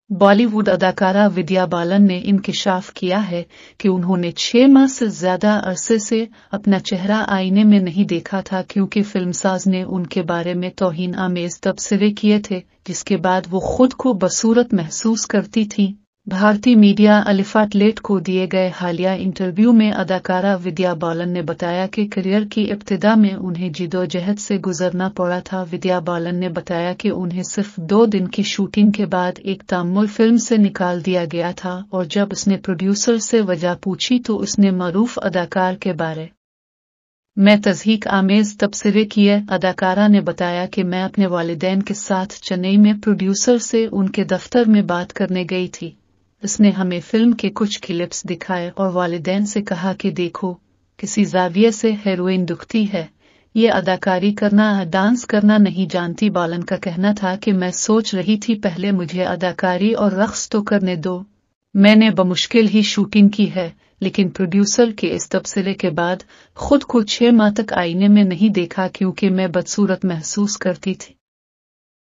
बॉलीवुड अदाकारा विद्या बालन ने इंकशाफ किया है कि उन्होंने 6 माह से ज्यादा अरसे से अपना चेहरा आईने में नहीं देखा था क्योंकि फिल्मसाज ने उनके बारे में तौहीन आमेज तबसरे किए थे, जिसके बाद वो खुद को बदसूरत महसूस करती थीं। भारतीय मीडिया अलिफाटलेट को दिए गए हालिया इंटरव्यू में अदाकारा विद्या बालन ने बताया कि करियर की इब्तिदा में उन्हें जिदोजहद से गुजरना पड़ा था। विद्या बालन ने बताया कि उन्हें सिर्फ 2 दिन की शूटिंग के बाद एक तामुल फिल्म से निकाल दिया गया था और जब उसने प्रोड्यूसर से वजह पूछी तो उसने मरूफ अदाकार के बारे में तज़हीक आमेज तबसरे किए। अदाकारा ने बताया कि मैं अपने वालिदैन के साथ चेन्नई में प्रोड्यूसर से उनके दफ्तर में बात करने गई थी। उसने हमें फिल्म के कुछ क्लिप्स दिखाए और वालिदैन से कहा कि देखो, किसी जाविये से हेरोइन दुखती है, ये अदाकारी करना डांस करना नहीं जानती। बालन का कहना था कि मैं सोच रही थी पहले मुझे अदाकारी और रक्स तो करने दो, मैंने बमुश्किल ही शूटिंग की है, लेकिन प्रोड्यूसर के इस तबसरे के बाद खुद को 6 माह तक आईने में नहीं देखा क्योंकि मैं बदसूरत महसूस करती थी।